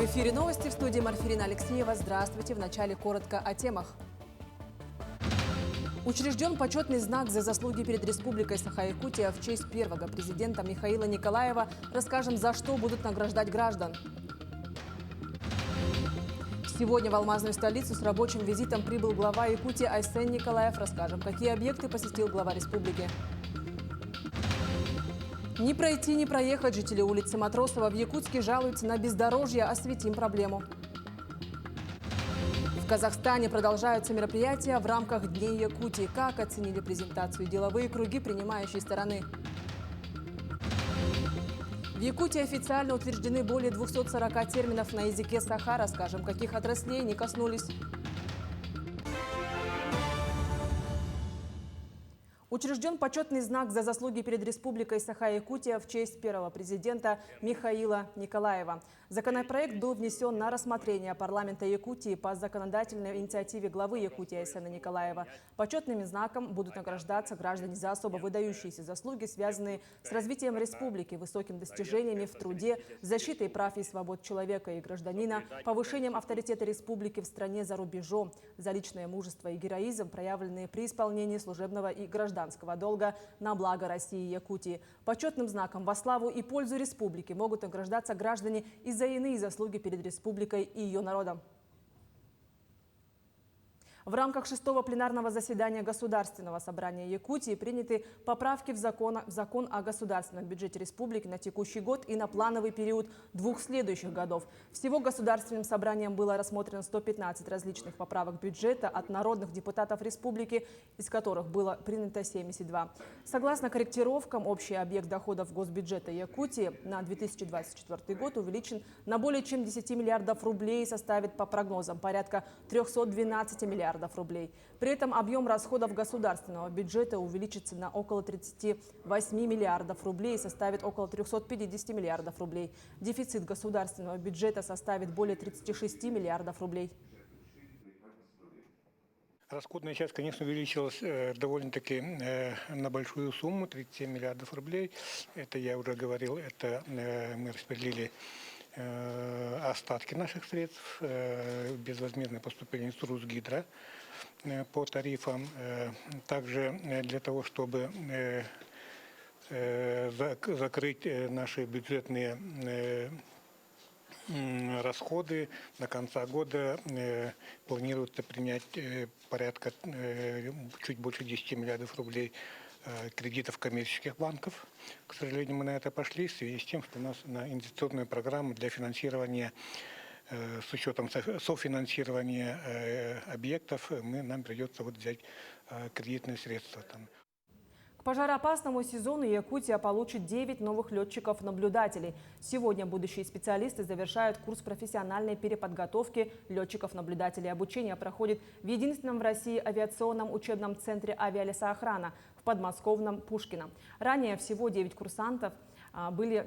В эфире новости, в студии Марфирина Алексеева. Здравствуйте. В начале коротко о темах. Учрежден почетный знак за заслуги перед Республикой Саха-Якутия в честь первого президента Михаила Николаева. Расскажем, за что будут награждать граждан. Сегодня в алмазную столицу с рабочим визитом прибыл глава Якутии Айсен Николаев. Расскажем, какие объекты посетил глава республики. Не пройти, не проехать. Жители улицы Матросова в Якутске жалуются на бездорожье. Осветим проблему. В Казахстане продолжаются мероприятия в рамках Дней Якутии. Как оценили презентацию деловые круги принимающей стороны? В Якутии официально утверждены более 240 терминов на языке саха. Расскажем, каких отраслей не коснулись. Учрежден почетный знак за заслуги перед Республикой Саха-Якутия в честь первого президента Михаила Николаева. Законопроект был внесен на рассмотрение парламента Якутии по законодательной инициативе главы Якутии Айсена Николаева. Почетным знаком будут награждаться граждане за особо выдающиеся заслуги, связанные с развитием республики, высокими достижениями в труде, защитой прав и свобод человека и гражданина, повышением авторитета республики в стране за рубежом, за личное мужество и героизм, проявленные при исполнении служебного и гражданского долга на благо России и Якутии. Почетным знаком во славу и пользу республики могут награждаться граждане и за иные заслуги перед республикой и ее народом. В рамках 6-го пленарного заседания Государственного собрания Якутии приняты поправки в закон о государственном бюджете республики на текущий год и на плановый период двух следующих годов. Всего Государственным собранием было рассмотрено 115 различных поправок бюджета от народных депутатов республики, из которых было принято 72. Согласно корректировкам, общий объект доходов госбюджета Якутии на 2024 год увеличен на более чем 10 миллиардов рублей и составит по прогнозам порядка 312 миллиардов рублей. При этом объем расходов государственного бюджета увеличится на около 38 миллиардов рублей и составит около 350 миллиардов рублей. Дефицит государственного бюджета составит более 36 миллиардов рублей. Расходная часть, конечно, увеличилась довольно-таки на большую сумму, 37 миллиардов рублей. Это я уже говорил, это мы распределили остатки наших средств, безвозмездное поступление из Русгидро по тарифам. Также для того, чтобы закрыть наши бюджетные расходы, до конца года планируется принять порядка чуть больше 10 миллиардов рублей кредитов коммерческих банков. К сожалению, мы на это пошли в связи с тем, что у нас на инвестиционную программу для финансирования с учетом софинансирования объектов нам придется взять кредитные средства. К пожароопасному сезону Якутия получит 9 новых летчиков-наблюдателей. Сегодня будущие специалисты завершают курс профессиональной переподготовки летчиков-наблюдателей. Обучение проходит в единственном в России авиационном учебном центре авиалесоохрана в подмосковном Пушкино. Ранее всего 9 курсантов были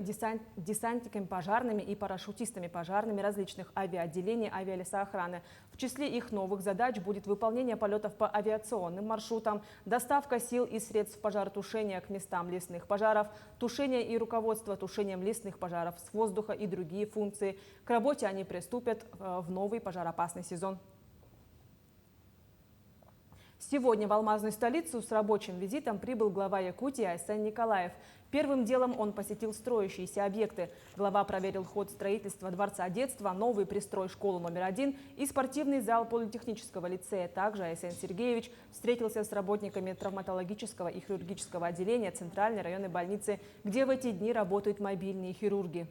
десантниками пожарными и парашютистами пожарными различных авиаотделений авиалесоохраны. В числе их новых задач будет выполнение полетов по авиационным маршрутам, доставка сил и средств пожаротушения к местам лесных пожаров, тушение и руководство тушением лесных пожаров с воздуха и другие функции. К работе они приступят в новый пожароопасный сезон. Сегодня в алмазную столицу с рабочим визитом прибыл глава Якутии Айсен Николаев. Первым делом он посетил строящиеся объекты. Глава проверил ход строительства Дворца детства, новый пристрой школы номер 1 и спортивный зал политехнического лицея. Также Айсен Сергеевич встретился с работниками травматологического и хирургического отделения Центральной районной больницы, где в эти дни работают мобильные хирурги.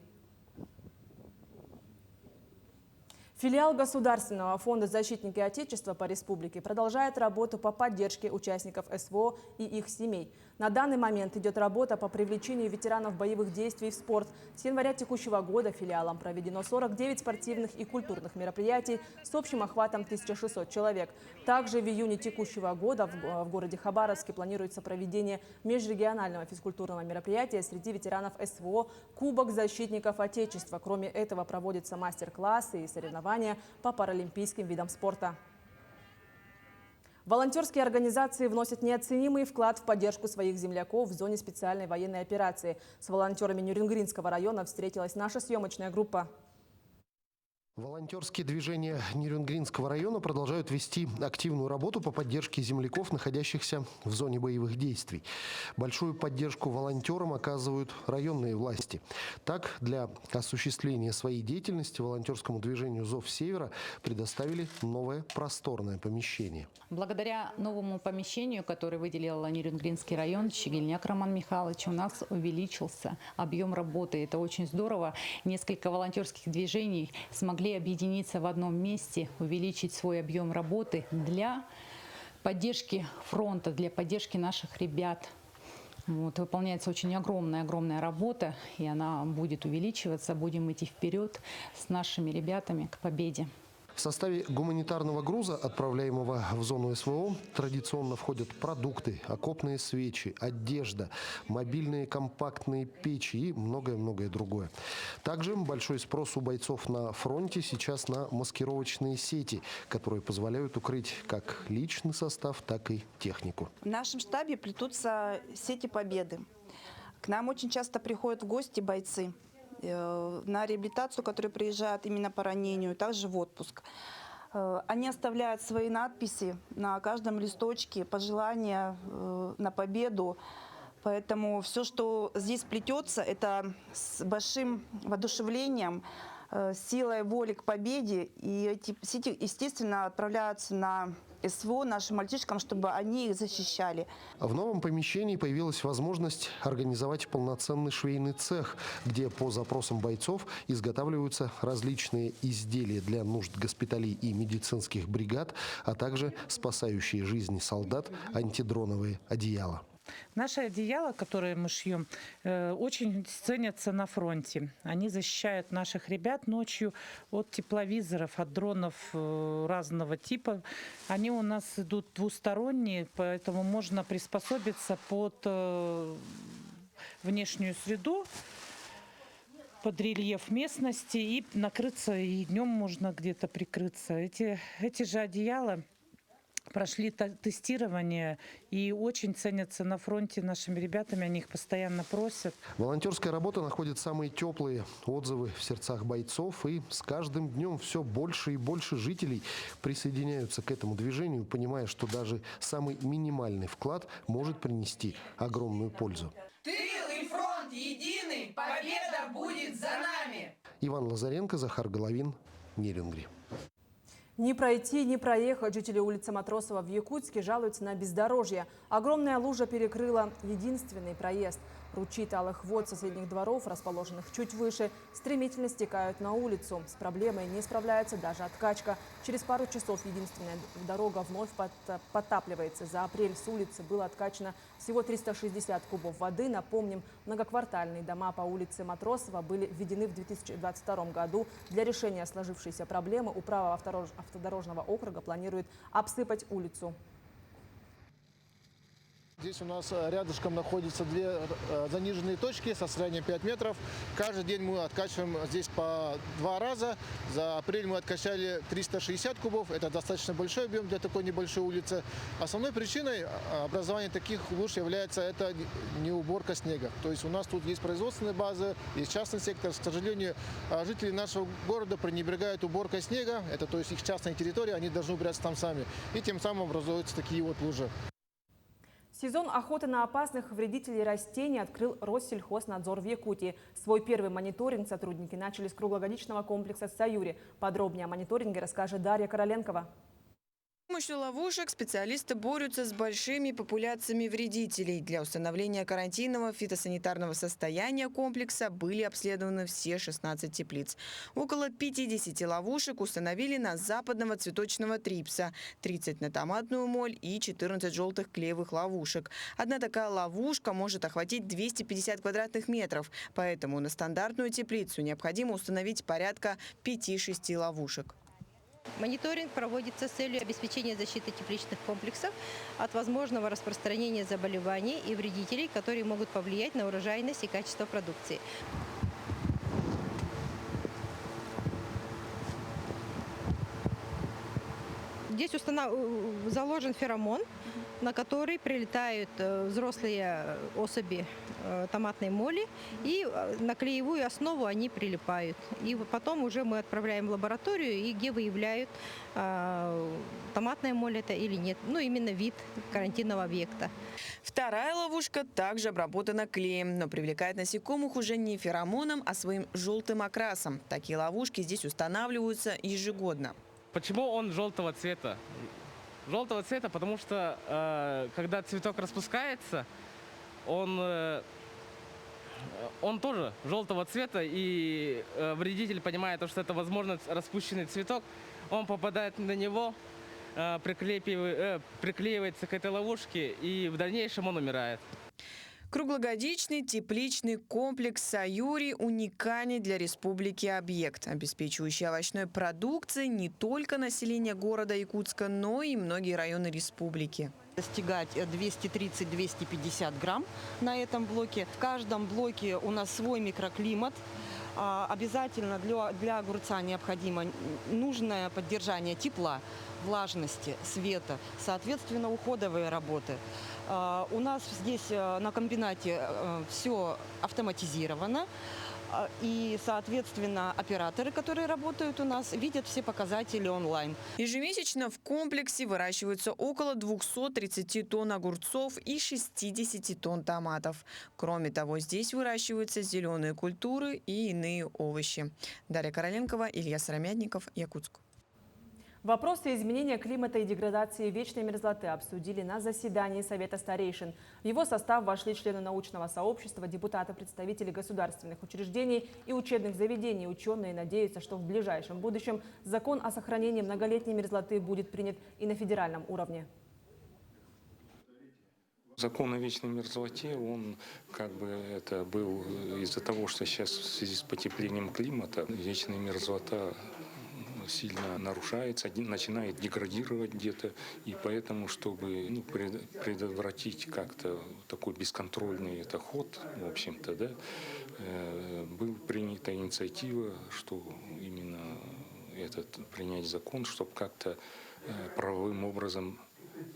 Филиал Государственного фонда «Защитники Отечества» по республике продолжает работу по поддержке участников СВО и их семей. На данный момент идет работа по привлечению ветеранов боевых действий в спорт. С января текущего года филиалом проведено 49 спортивных и культурных мероприятий с общим охватом 1600 человек. Также в июне текущего года в городе Хабаровске планируется проведение межрегионального физкультурного мероприятия среди ветеранов СВО «Кубок защитников Отечества». Кроме этого проводятся мастер-классы и соревнования по паралимпийским видам спорта. Волонтерские организации вносят неоценимый вклад в поддержку своих земляков в зоне специальной военной операции. С волонтерами Нюрнгринского района встретилась наша съемочная группа. Волонтерские движения Нерюнгринского района продолжают вести активную работу по поддержке земляков, находящихся в зоне боевых действий. Большую поддержку волонтерам оказывают районные власти. Так, для осуществления своей деятельности волонтерскому движению «Зов Севера» предоставили новое просторное помещение. Благодаря новому помещению, которое выделил Нерюнгринский район, Щегельняк Роман Михайлович, у нас увеличился объем работы. Это очень здорово. Несколько волонтерских движений смогли объединиться в одном месте, увеличить свой объем работы для поддержки фронта, для поддержки наших ребят. Выполняется очень огромная работа, и она будет увеличиваться. Будем идти вперед с нашими ребятами к победе. В составе гуманитарного груза, отправляемого в зону СВО, традиционно входят продукты, окопные свечи, одежда, мобильные компактные печи и многое-многое другое. Также большой спрос у бойцов на фронте сейчас на маскировочные сети, которые позволяют укрыть как личный состав, так и технику. В нашем штабе плетутся сети победы. К нам очень часто приходят в гости бойцы на реабилитацию, которые приезжают именно по ранению, также в отпуск. Они оставляют свои надписи на каждом листочке, пожелания на победу. Поэтому все, что здесь плетется, это с большим воодушевлением, силой воли к победе. И эти сети, естественно, отправляются на СВО нашим мальчишкам, чтобы они их защищали. В новом помещении появилась возможность организовать полноценный швейный цех, где по запросам бойцов изготавливаются различные изделия для нужд госпиталей и медицинских бригад, а также спасающие жизни солдат антидроновые одеяла. Наши одеяла, которые мы шьем, очень ценятся на фронте. Они защищают наших ребят ночью от тепловизоров, от дронов разного типа. Они у нас идут двусторонние, поэтому можно приспособиться под внешнюю среду, под рельеф местности и накрыться, и днем можно где-то прикрыться. Эти же одеяла прошли тестирование и очень ценятся на фронте нашими ребятами, они их постоянно просят. Волонтерская работа находит самые теплые отзывы в сердцах бойцов, и с каждым днем все больше и больше жителей присоединяются к этому движению, понимая, что даже самый минимальный вклад может принести огромную пользу. Тыл и фронт едины, победа будет за нами! Иван Лазаренко, Захар Головин, Нерюнгри. Не пройти, не проехать. Жители улицы Матросова в Якутске жалуются на бездорожье. Огромная лужа перекрыла единственный проезд. Ручьи талых вод соседних дворов, расположенных чуть выше, стремительно стекают на улицу. С проблемой не справляется даже откачка. Через пару часов единственная дорога вновь подтапливается. За апрель с улицы было откачано всего 360 кубов воды. Напомним, многоквартальные дома по улице Матросова были введены в 2022 году. Для решения сложившейся проблемы управа автодорожного округа планирует обсыпать улицу. Здесь у нас рядышком находятся две заниженные точки со расстоянием 5 метров. Каждый день мы откачиваем здесь по 2 раза. За апрель мы откачали 360 кубов. Это достаточно большой объем для такой небольшой улицы. Основной причиной образования таких луж является это не уборка снега. То есть у нас тут есть производственные базы, есть частный сектор. К сожалению, жители нашего города пренебрегают уборкой снега. Это то есть их частная территория, они должны убираться там сами. И тем самым образуются такие вот лужи. Сезон охоты на опасных вредителей растений открыл Россельхознадзор в Якутии. Свой первый мониторинг сотрудники начали с круглогодичного комплекса «Саюри». Подробнее о мониторинге расскажет Дарья Короленкова. С помощью ловушек специалисты борются с большими популяциями вредителей. Для установления карантинного фитосанитарного состояния комплекса были обследованы все 16 теплиц. Около 50 ловушек установили на западного цветочного трипса, 30 на томатную моль и 14 желтых клеевых ловушек. Одна такая ловушка может охватить 250 квадратных метров, поэтому на стандартную теплицу необходимо установить порядка 5-6 ловушек. Мониторинг проводится с целью обеспечения защиты тепличных комплексов от возможного распространения заболеваний и вредителей, которые могут повлиять на урожайность и качество продукции. Здесь заложен феромон, на который прилетают взрослые особи томатной моли, и на клеевую основу они прилипают. И потом уже мы отправляем в лабораторию, и где выявляют, томатная моль это или нет. Ну, именно вид карантинного объекта. Вторая ловушка также обработана клеем, но привлекает насекомых уже не феромоном, а своим желтым окрасом. Такие ловушки здесь устанавливаются ежегодно. Почему он желтого цвета? Желтого цвета, потому что когда цветок распускается, он тоже желтого цвета, и вредитель, понимая, что это, возможно, распущенный цветок, он попадает на него, приклеивается к этой ловушке, и в дальнейшем он умирает. Круглогодичный тепличный комплекс «Саюри» – уникальный для республики объект, обеспечивающий овощной продукцией не только население города Якутска, но и многие районы республики. Достигать 230-250 грамм на этом блоке. В каждом блоке у нас свой микроклимат. Обязательно для огурца необходимо нужное поддержание тепла, влажности, света, соответственно, уходовые работы. У нас здесь на комбинате все автоматизировано. И, соответственно, операторы, которые работают у нас, видят все показатели онлайн. Ежемесячно в комплексе выращиваются около 230 тонн огурцов и 60 тонн томатов. Кроме того, здесь выращиваются зеленые культуры и иные овощи. Дарья Короленкова, Илья Сыромятников, Якутск. Вопросы изменения климата и деградации вечной мерзлоты обсудили на заседании Совета старейшин. В его состав вошли члены научного сообщества, депутаты, представители государственных учреждений и учебных заведений. Ученые надеются, что в ближайшем будущем закон о сохранении многолетней мерзлоты будет принят и на федеральном уровне. Закон о вечной мерзлоте, он это был из-за того, что сейчас в связи с потеплением климата вечная мерзлота сильно нарушается, начинает деградировать где-то, и поэтому, чтобы предотвратить как-то такой бесконтрольный ход, в общем-то, была принята инициатива, что именно принять закон, чтобы как-то правовым образом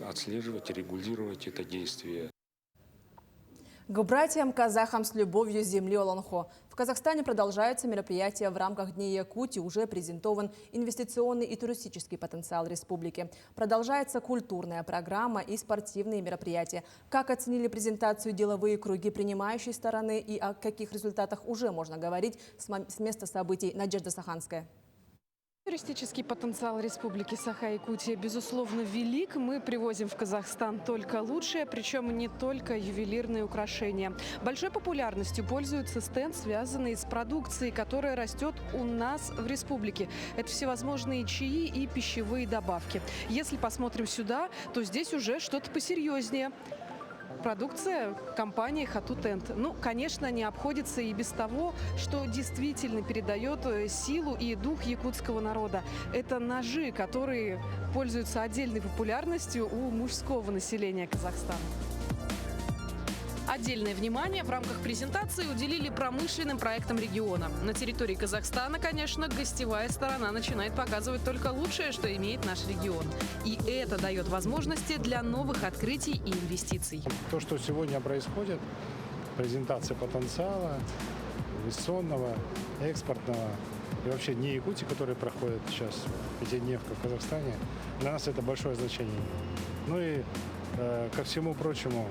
отслеживать и регулировать это действие. К братьям-казахам с любовью с земли Олонхо. В Казахстане продолжаются мероприятия в рамках Дней Якутии. Уже презентован инвестиционный и туристический потенциал республики. Продолжается культурная программа и спортивные мероприятия. Как оценили презентацию деловые круги принимающей стороны и о каких результатах уже можно говорить с места событий? Надежда Саханская. Туристический потенциал Республики Саха-Якутия, безусловно, велик. Мы привозим в Казахстан только лучшее, причем не только ювелирные украшения. Большой популярностью пользуется стенд, связанный с продукцией, которая растет у нас в республике. Это всевозможные чаи и пищевые добавки. Если посмотрим сюда, то здесь уже что-то посерьезнее. Продукция компании «Хату-Тент». Конечно, не обходится и без того, что действительно передает силу и дух якутского народа. Это ножи, которые пользуются отдельной популярностью у мужского населения Казахстана. Отдельное внимание в рамках презентации уделили промышленным проектам региона. На территории Казахстана, конечно, гостевая сторона начинает показывать только лучшее, что имеет наш регион. И это дает возможности для новых открытий и инвестиций. То, что сегодня происходит, презентация потенциала инвестиционного, экспортного и вообще Дни Якутии, которые проходят сейчас, пятидневка в Казахстане, для нас это большое значение. И ко всему прочему,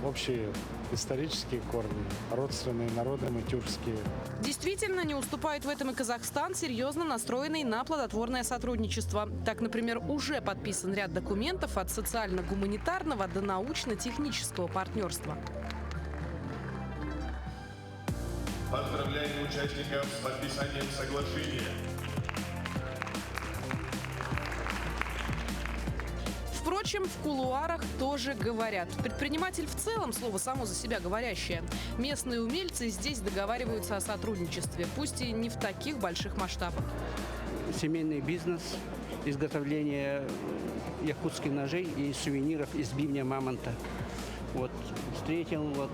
общие исторические корни, родственные, народные, тюркские. Действительно, не уступает в этом и Казахстан, серьезно настроенный на плодотворное сотрудничество. Так, например, уже подписан ряд документов от социально-гуманитарного до научно-технического партнерства. Поздравляем участников с подписанием соглашения. Впрочем, в кулуарах тоже говорят. Предприниматель в целом – слово само за себя говорящее. Местные умельцы здесь договариваются о сотрудничестве, пусть и не в таких больших масштабах. Семейный бизнес, изготовление якутских ножей и сувениров из бивня мамонта. Встретил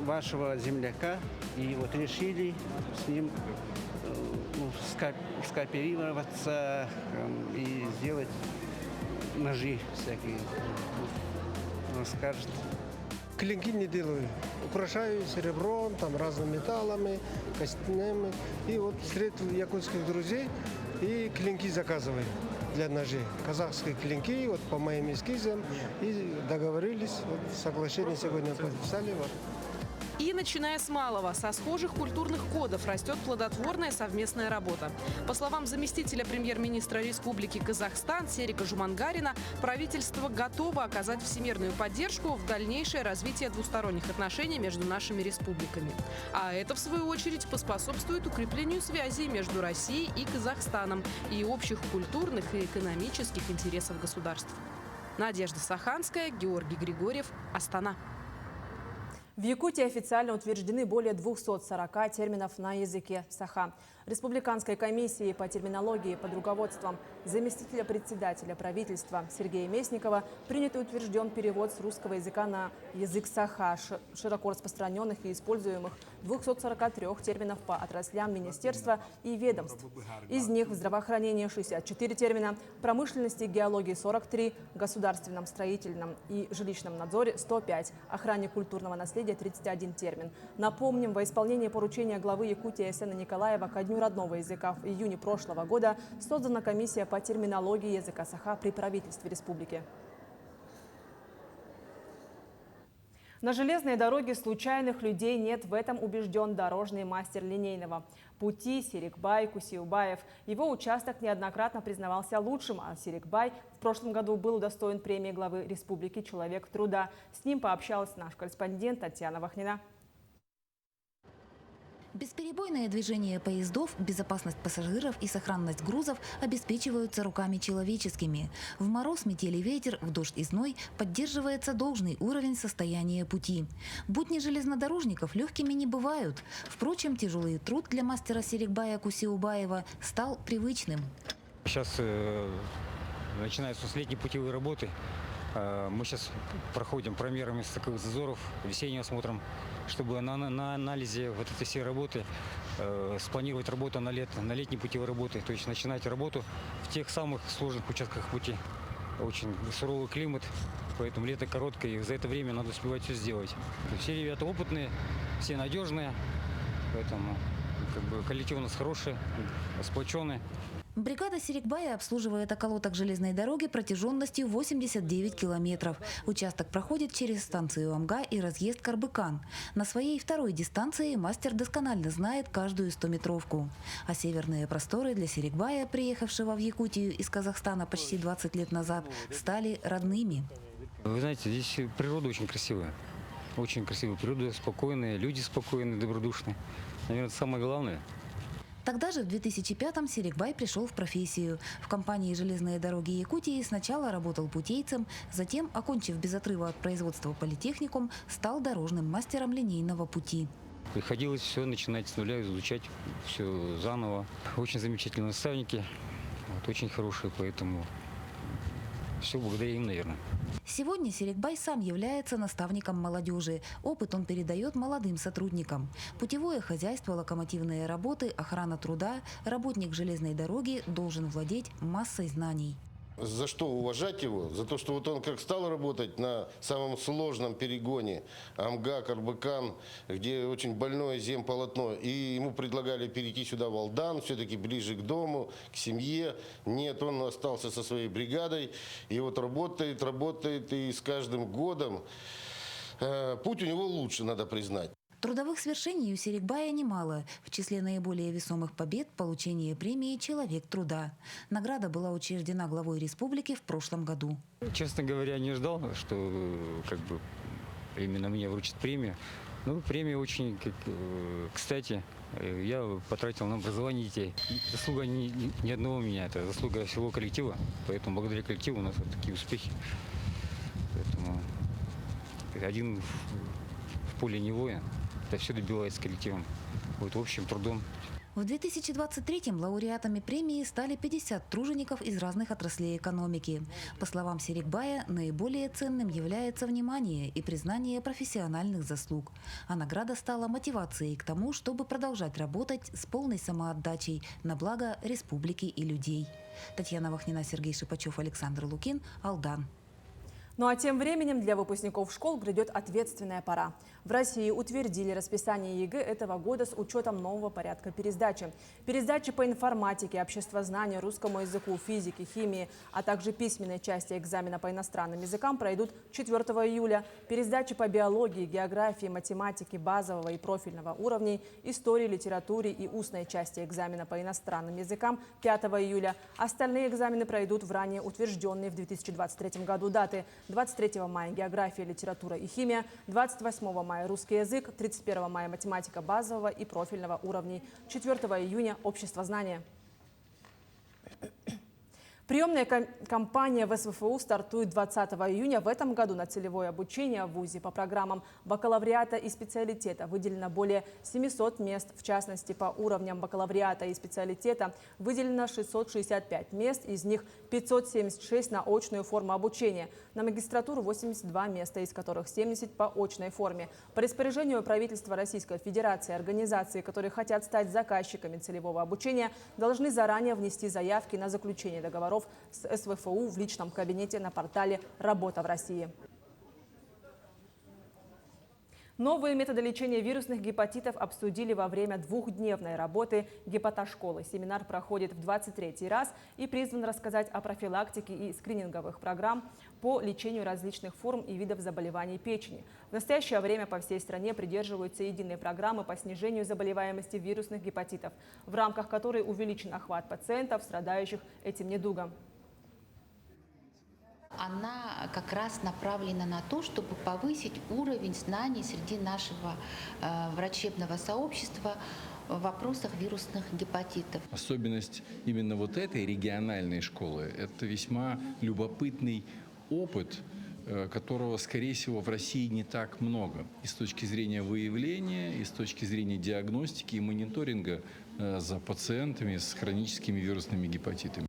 вашего земляка и решили с ним скооперироваться и сделать ножи всякие. Он скажет. Клинки не делаю. Украшаю серебром, там, разными металлами, костяными. И вот встретил якутских друзей и клинки заказываю для ножей. Казахские клинки, вот по моим эскизам. И договорились, вот, соглашение сегодня подписали. Вот. И начиная с малого, со схожих культурных кодов растет плодотворная совместная работа. По словам заместителя премьер-министра Республики Казахстан Серика Жумангарина, правительство готово оказать всемирную поддержку в дальнейшее развитие двусторонних отношений между нашими республиками. А это, в свою очередь, поспособствует укреплению связей между Россией и Казахстаном и общих культурных и экономических интересов государств. Надежда Саханская, Георгий Григорьев, Астана. В Якутии официально утверждены более 240 терминов на языке саха. Республиканской комиссией по терминологии под руководством заместителя председателя правительства Сергея Местникова принят и утвержден перевод с русского языка на язык саха, широко распространенных и используемых 243 терминов по отраслям министерства и ведомств. Из них в здравоохранении 64 термина, промышленности и геологии 43, государственном, строительном и жилищном надзоре 105, охране культурного наследия 31 термин. Напомним, во исполнение поручения главы Якутии Эсена Николаева ко Дню родного языка в июне прошлого года создана комиссия по терминологии языка саха при правительстве республики. На железной дороге случайных людей нет, в этом убежден дорожный мастер линейного пути Серикбай Кусиубаев. Его участок неоднократно признавался лучшим, а Серикбай в прошлом году был удостоен премии главы республики «Человек труда». С ним пообщалась наш корреспондент Татьяна Вахнина. Бесперебойное движение поездов, безопасность пассажиров и сохранность грузов обеспечиваются руками человеческими. В мороз, метель и ветер, в дождь и зной поддерживается должный уровень состояния пути. Будни железнодорожников легкими не бывают. Впрочем, тяжелый труд для мастера Серикбая Кусиубаева стал привычным. Сейчас начинаются летние путевые работы. Мы сейчас проходим промерами стыковых зазоров, весенним осмотром, чтобы на анализе вот этой всей работы спланировать работу на летние путевые работы, то есть начинать работу в тех самых сложных участках пути. Очень суровый климат, поэтому лето короткое, и за это время надо успевать все сделать. Все ребята опытные, все надежные, поэтому коллектив у нас хороший, сплоченный. Бригада Серикбая обслуживает околоток железной дороги протяженностью 89 километров. Участок проходит через станцию Амга и разъезд Карбыкан. На своей второй дистанции мастер досконально знает каждую 100-метровку. А северные просторы для Серикбая, приехавшего в Якутию из Казахстана почти 20 лет назад, стали родными. Вы знаете, здесь природа очень красивая. Очень красивая природа, спокойная, люди спокойные, добродушные. Наверное, это самое главное. Тогда же в 2005-м Серикбай пришел в профессию. В компании «Железные дороги Якутии» сначала работал путейцем, затем, окончив без отрыва от производства политехникум, стал дорожным мастером линейного пути. Приходилось все начинать с нуля, изучать все заново. Очень замечательные наставники, очень хорошие, поэтому все благодаря им, наверное. Сегодня Серикбай сам является наставником молодежи. Опыт он передает молодым сотрудникам. Путевое хозяйство, локомотивные работы, охрана труда, работник железной дороги должен владеть массой знаний. За что уважать его? За то, что вот он как стал работать на самом сложном перегоне Амга, Карбыкан, где очень больное земполотно, и ему предлагали перейти сюда в Алдан, все-таки ближе к дому, к семье. Нет, он остался со своей бригадой, и вот работает, и с каждым годом путь у него лучше, надо признать. Трудовых свершений у Серикбая немало. В числе наиболее весомых побед – получение премии «Человек труда». Награда была учреждена главой республики в прошлом году. Честно говоря, не ждал, что именно мне вручат премию. Премия очень кстати. Я потратил на образование детей. Заслуга не одного меня, это заслуга всего коллектива. Поэтому благодаря коллективу у нас вот такие успехи. Поэтому один в поле не воин. Это все добивается коллективом, вот общим трудом. В 2023-м лауреатами премии стали 50 тружеников из разных отраслей экономики. По словам Серикбая, наиболее ценным является внимание и признание профессиональных заслуг. А награда стала мотивацией к тому, чтобы продолжать работать с полной самоотдачей на благо республики и людей. Татьяна Вахнина, Сергей Шипачев, Александр Лукин, Алдан. Ну а тем временем для выпускников школ грядет ответственная пора. В России утвердили расписание ЕГЭ этого года с учетом нового порядка пересдачи. Пересдачи по информатике, обществознанию, русскому языку, физике, химии, а также письменной части экзамена по иностранным языкам пройдут 4 июля. Пересдачи по биологии, географии, математике базового и профильного уровней, истории, литературе и устной части экзамена по иностранным языкам 5 июля. Остальные экзамены пройдут в ранее утвержденные в 2023 году даты. 23 мая география, литература и химия, 28 мая русский язык, 31 мая математика базового и профильного уровней, 4 июня обществознание. Приемная кампания в СВФУ стартует 20 июня. В этом году на целевое обучение в ВУЗе по программам бакалавриата и специалитета выделено более 700 мест. В частности, по уровням бакалавриата и специалитета выделено 665 мест, из них 576 на очную форму обучения. На магистратуру 82 места, из которых 70 по очной форме. По распоряжению правительства Российской Федерации организации, которые хотят стать заказчиками целевого обучения, должны заранее внести заявки на заключение договоров с СВФУ в личном кабинете на портале «Работа в России». Новые методы лечения вирусных гепатитов обсудили во время двухдневной работы гепатошколы. Семинар проходит в 23-й раз и призван рассказать о профилактике и скрининговых программ по лечению различных форм и видов заболеваний печени. В настоящее время по всей стране придерживаются единой программы по снижению заболеваемости вирусных гепатитов, в рамках которой увеличен охват пациентов, страдающих этим недугом. Она как раз направлена на то, чтобы повысить уровень знаний среди нашего врачебного сообщества в вопросах вирусных гепатитов. Особенность именно вот этой региональной школы – это весьма любопытный опыт, которого, скорее всего, в России не так много. И с точки зрения выявления, и с точки зрения диагностики и мониторинга за пациентами с хроническими вирусными гепатитами.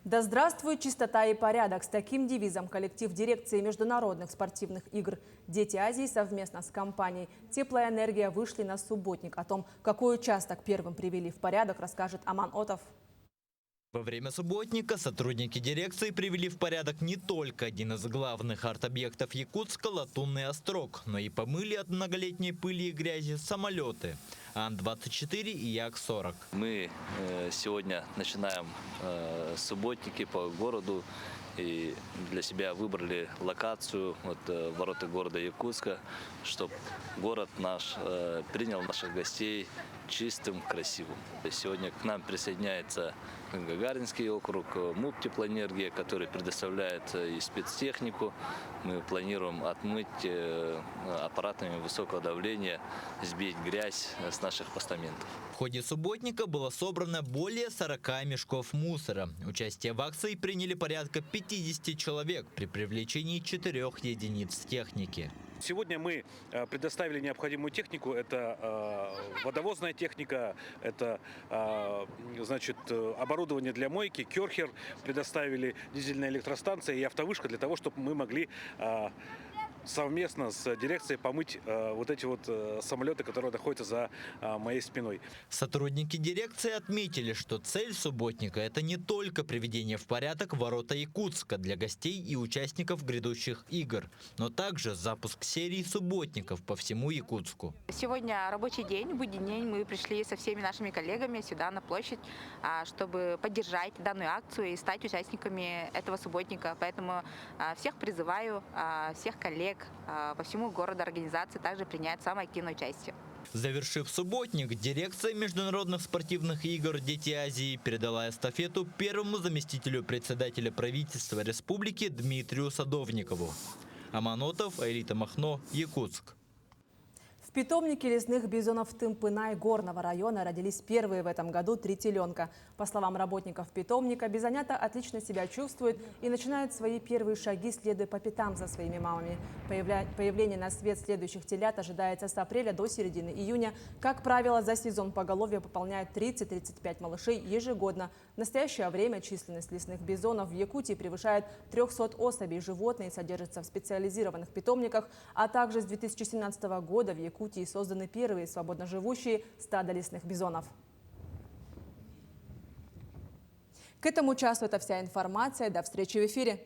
Да здравствует чистота и порядок! С таким девизом коллектив дирекции международных спортивных игр «Дети Азии» совместно с компанией «Теплая энергия» вышли на субботник. О том, какой участок первым привели в порядок, расскажет Аман Отов. Во время субботника сотрудники дирекции привели в порядок не только один из главных арт-объектов Якутска – Латунный острог, но и помыли от многолетней пыли и грязи самолеты Ан-24 и Як-40. Мы сегодня начинаем субботники по городу и для себя выбрали локацию, ворота города Якутска, чтобы город наш принял наших гостей чистым, красивым. Сегодня к нам присоединяется Гагаринский округ, МУП «Теплоэнергия», который предоставляет и спецтехнику. Мы планируем отмыть аппаратами высокого давления, сбить грязь с наших постаментов. В ходе субботника было собрано более 40 мешков мусора. Участие в акции приняли порядка 50 человек при привлечении 4 единиц техники. Сегодня мы предоставили необходимую технику. Это водовозная техника, это оборудование для мойки, керхер, предоставили дизельная электростанция и автовышка для того, чтобы мы могли совместно с дирекцией помыть вот эти самолеты, которые находятся за моей спиной. Сотрудники дирекции отметили, что цель субботника – это не только приведение в порядок ворота Якутска для гостей и участников грядущих игр, но также запуск серии субботников по всему Якутску. Сегодня рабочий день, будний день. Мы пришли со всеми нашими коллегами сюда на площадь, чтобы поддержать данную акцию и стать участниками этого субботника. Поэтому всех призываю, всех коллег по всему городу, организации также принять самое активное участие. Завершив субботник, дирекция международных спортивных игр «Дети Азии» передала эстафету первому заместителю председателя правительства республики Дмитрию Садовникову. Аман Отов, Аэлита Махно, Якутск. питомнике лесных бизонов Тымпына и Горного района родились первые в этом году 3 теленка. По словам работников питомника, бизонята отлично себя чувствуют и начинают свои первые шаги, следуя по пятам за своими мамами. Появление на свет следующих телят ожидается с апреля до середины июня. Как правило, за сезон поголовье пополняет 30-35 малышей ежегодно. В настоящее время численность лесных бизонов в Якутии превышает 300 особей. Животные содержатся в специализированных питомниках, а также с 2017 года в Якутии созданы первые свободно живущие стада лесных бизонов. К этому часу это вся информация. До встречи в эфире.